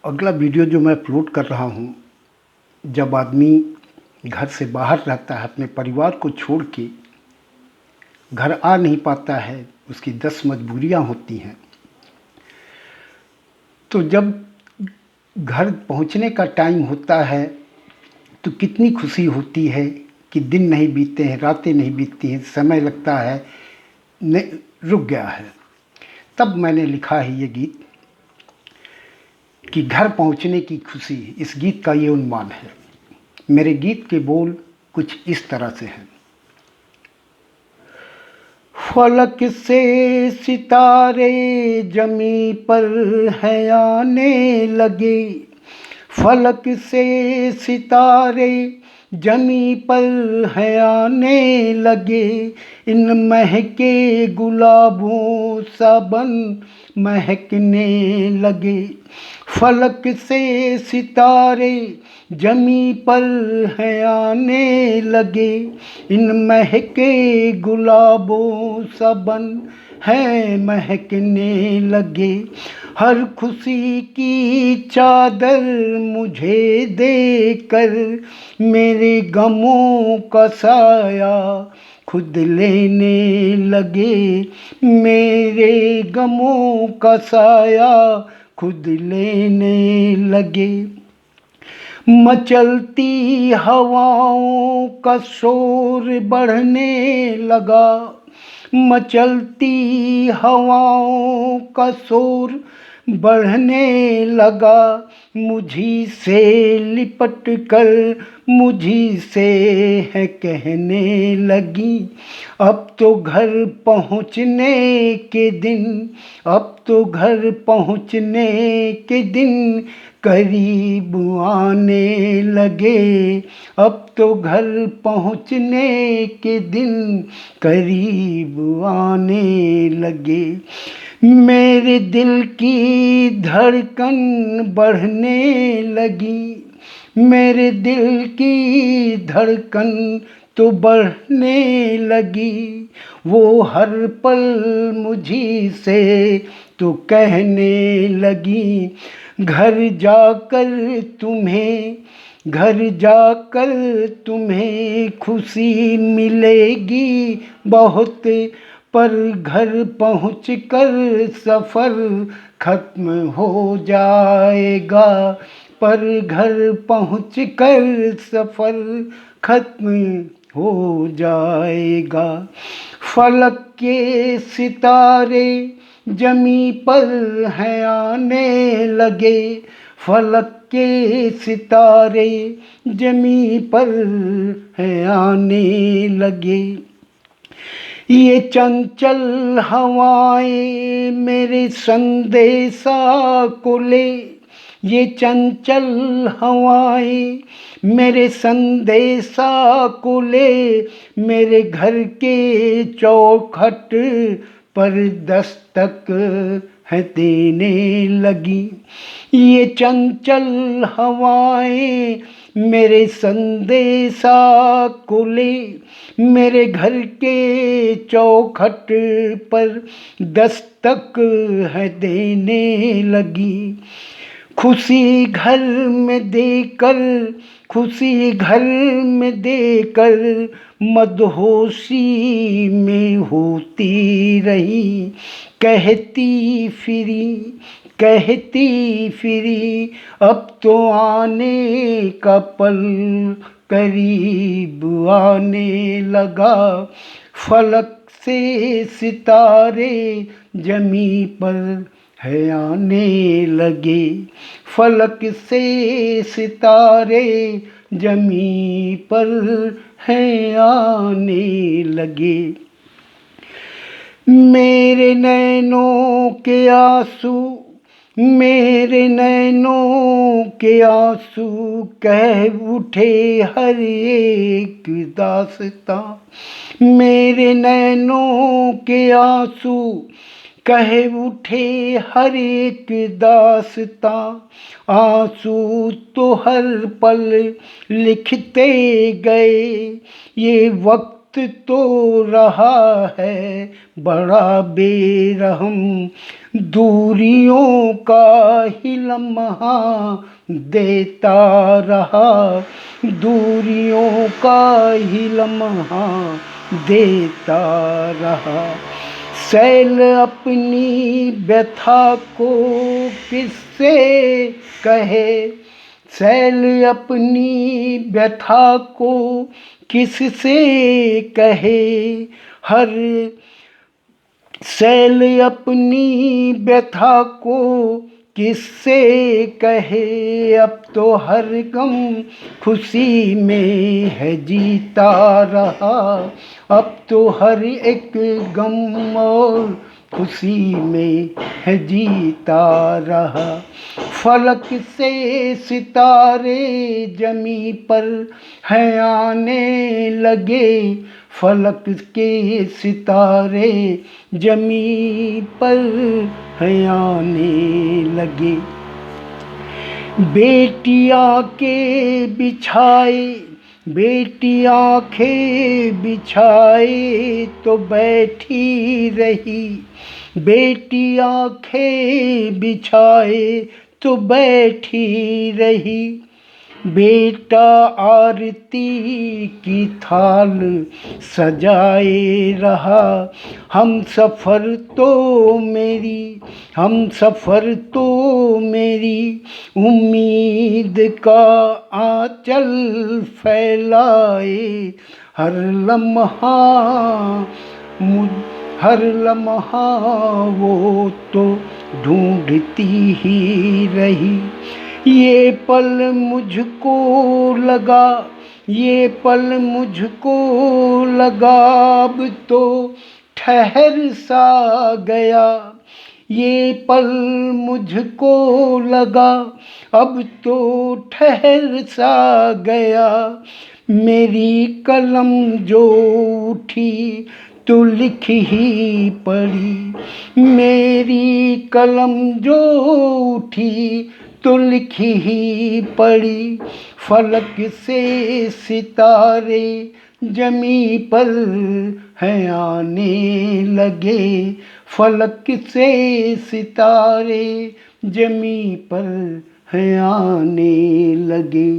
अगला वीडियो जो मैं अपलोड कर रहा हूँ, जब आदमी घर से बाहर रहता है, अपने परिवार को छोड़ के घर आ नहीं पाता है, उसकी 10 मजबूरियाँ होती हैं। तो जब घर पहुँचने का टाइम होता है तो कितनी खुशी होती है कि दिन नहीं बीतते हैं, रातें नहीं बीतती हैं, समय लगता है रुक गया है। तब मैंने लिखा है ये गीत कि घर पहुँचने की खुशी। इस गीत का ये उन्माद है। मेरे गीत के बोल कुछ इस तरह से हैं। फलक से सितारे जमी पर है आने लगे, फलक से सितारे जमी पर है आने लगे, इन महके गुलाबों सा बन महकने लगे। फलक से सितारे जमी पर है आने लगे, इन महके गुलाबों सा बन है महकने लगे। हर खुशी की चादर मुझे देकर मेरे गमों का साया खुद लेने लगे, मेरे गमों का साया खुद लेने लगे। मचलती हवाओं का शोर बढ़ने लगा, मचलती हवाओं का शोर बढ़ने लगा, मुझी से लिपट कर मुझी से है कहने लगी। अब तो घर पहुँचने के दिन, अब तो घर पहुँचने के दिन करीब आने लगे, अब तो घर पहुँचने के दिन करीब आने लगे। मेरे दिल की धड़कन बढ़ने लगी, मेरे दिल की धड़कन तो बढ़ने लगी, वो हर पल मुझी से तो कहने लगी। घर जाकर तुम्हें, घर जाकर तुम्हें खुशी मिलेगी बहुत, पर घर पहुँच कर सफ़र ख़त्म हो जाएगा, पर घर पहुँच कर सफ़र ख़त्म हो जाएगा। फलक के सितारे जमी पर हैं आने लगे, फलक के सितारे जमी पर हैं आने लगे। ये चंचल हवाएं मेरे संदेशा को ले, ये चंचल हवाएं मेरे संदेशा को ले, मेरे घर के चौखट पर दस्तक है देने लगी। ये चंचल हवाएं मेरे संदेशा को ले, मेरे घर के चौखट पर दस्तक है देने लगी। खुशी घर में देकर, खुशी घर में देकर मदहोशी में होती रही, कहती फिरी, कहती फिरी, अब तो आने का पल करीब आने लगा। फलक से सितारे जमी पर है आने लगे, फलक से सितारे जमी पर है आने लगे। मेरे नैनों के आंसू, मेरे नैनों के आंसू कह उठे हर एक दास्तां, मेरे नैनों के आंसू कहे उठे हर एक दास्तां। आंसू तो हर पल लिखते गए, ये वक्त वक्त तो रहा है बड़ा बेरहम, दूरियों का ही लम्हा देता रहा, दूरियों का ही लम्हा देता रहा। सैल अपनी व्यथा को किससे कहे, सैल अपनी व्यथा को किससे कहे, हर सैल अपनी व्यथा को किससे कहे, अब तो हर गम खुशी में है जीता रहा, अब तो हर एक गम और खुशी में है जीता रहा। फलक से सितारे जमी पर हैं आने लगे, फलक के सितारे जमी पर हैं आने लगे। बेटी आंखें बिछाए, बेटी आंखें बिछाए तो बैठी रही, बेटी आंखें बिछाए तो बैठी रही। बेटा आरती की थाल सजाए रहा, हम सफ़र तो मेरी, हम सफ़र तो मेरी उम्मीद का आंचल फैलाए, हर लम्हा हर लम्हा वो तो ढूंढती ही रही। ये पल मुझको लगा, ये पल मुझको लगा अब तो ठहर सा गया, ये पल मुझको लगा अब तो ठहर सा गया। मेरी कलम जो उठी तो लिख ही पड़ी, मेरी कलम जो उठी तो लिख ही पड़ी। फलक से सितारे जमी पर हैं आने लगे, फलक से सितारे जमी पर हैं आने लगे।